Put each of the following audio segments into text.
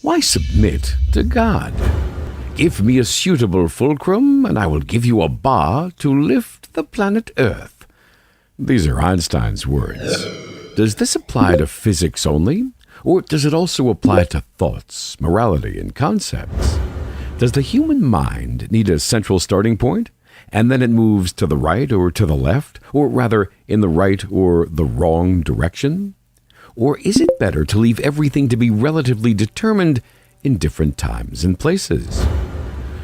Why submit to God? Give me a suitable fulcrum, and I will give you a bar to lift the planet Earth. These are Einstein's words. Does this apply to physics only, or does it also apply to thoughts, morality, and concepts? Does the human mind need a central starting point, and then it moves to the right or to the left, or rather in the right or the wrong direction? Or is it better to leave everything to be relatively determined in different times and places?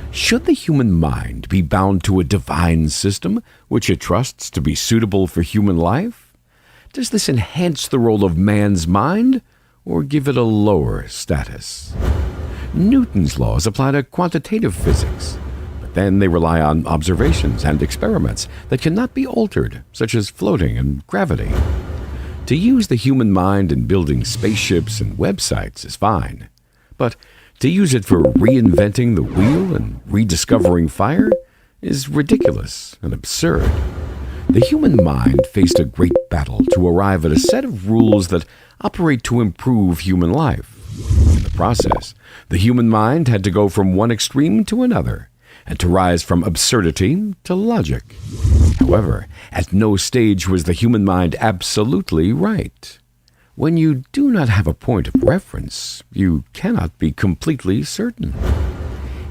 Should the human mind be bound to a divine system which it trusts to be suitable for human life? Does this enhance the role of man's mind, or give it a lower status? Newton's laws apply to quantitative physics, but then they rely on observations and experiments that cannot be altered, such as floating and gravity. To use the human mind in building spaceships and websites is fine, but to use it for reinventing the wheel and rediscovering fire is ridiculous and absurd. The human mind faced a great battle to arrive at a set of rules that operate to improve human life. In the process, the human mind had to go from one extreme to another, and to rise from absurdity to logic. However, at no stage was the human mind absolutely right. When you do not have a point of reference, you cannot be completely certain.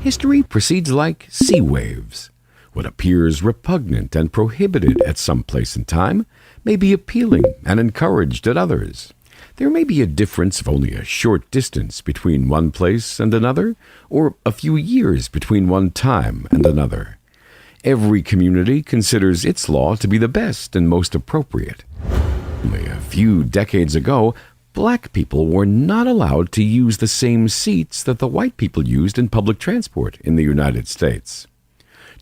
History proceeds like sea waves. What appears repugnant and prohibited at some place and time may be appealing and encouraged at others. There may be a difference of only a short distance between one place and another, or a few years between one time and another. Every community considers its law to be the best and most appropriate. Only a few decades ago, black people were not allowed to use the same seats that the white people used in public transport in the United States.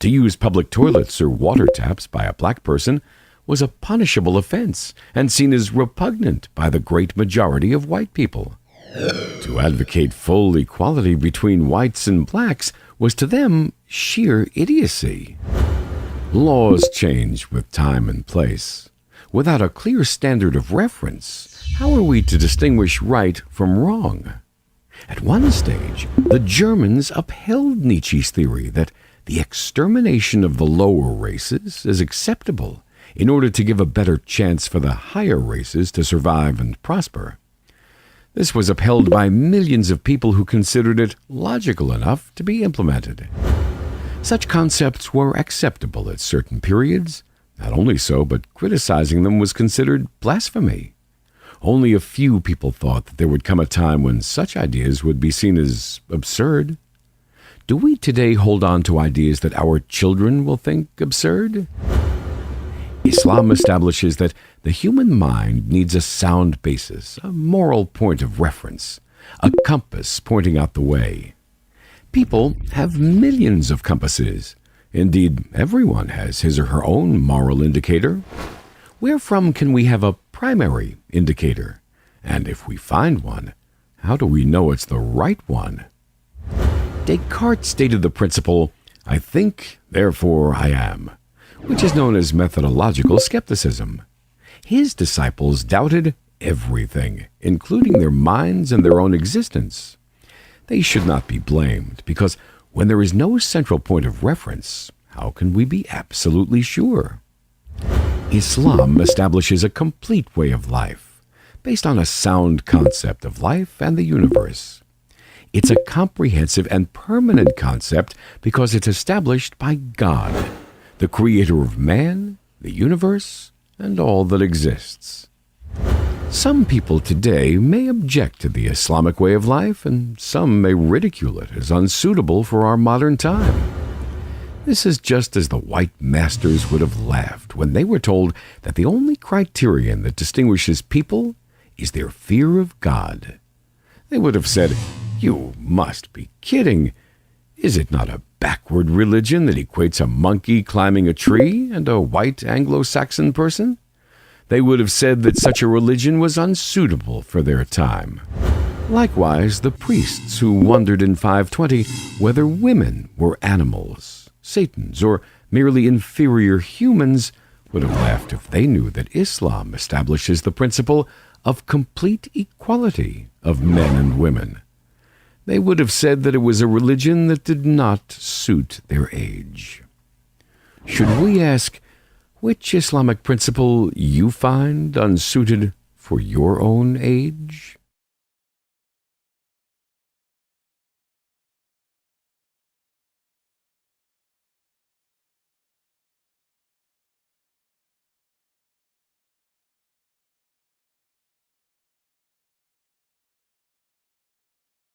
To use public toilets or water taps by a black person was a punishable offense and seen as repugnant by the great majority of white people. To advocate full equality between whites and blacks was to them sheer idiocy. Laws change with time and place. Without a clear standard of reference, how are we to distinguish right from wrong? At one stage, the Germans upheld Nietzsche's theory that the extermination of the lower races is acceptable in order to give a better chance for the higher races to survive and prosper. This was upheld by millions of people who considered it logical enough to be implemented. Such concepts were acceptable at certain periods. Not only so, but criticizing them was considered blasphemy. Only a few people thought that there would come a time when such ideas would be seen as absurd. Do we today hold on to ideas that our children will think absurd? Islam establishes that the human mind needs a sound basis, a moral point of reference, a compass pointing out the way. People have millions of compasses. Indeed, everyone has his or her own moral indicator. Wherefrom can we have a primary indicator? And if we find one, how do we know it's the right one? Descartes stated the principle, "I think, therefore I am," which is known as methodological skepticism. His disciples doubted everything, including their minds and their own existence. They should not be blamed, because when there is no central point of reference, how can we be absolutely sure? Islam establishes a complete way of life, based on a sound concept of life and the universe. It's a comprehensive and permanent concept because it's established by God, the creator of man, the universe, and all that exists. Some people today may object to the Islamic way of life, and some may ridicule it as unsuitable for our modern time. This is just as the white masters would have laughed when they were told that the only criterion that distinguishes people is their fear of God. They would have said, "You must be kidding. Is it not a backward religion that equates a monkey climbing a tree and a white Anglo-Saxon person?" They would have said that such a religion was unsuitable for their time. Likewise, the priests who wondered in 520 whether women were animals, Satans, or merely inferior humans would have laughed if they knew that Islam establishes the principle of complete equality of men and women. they would have said that it was a religion that did not suit their age. Should we ask which Islamic principle you find unsuited for your own age?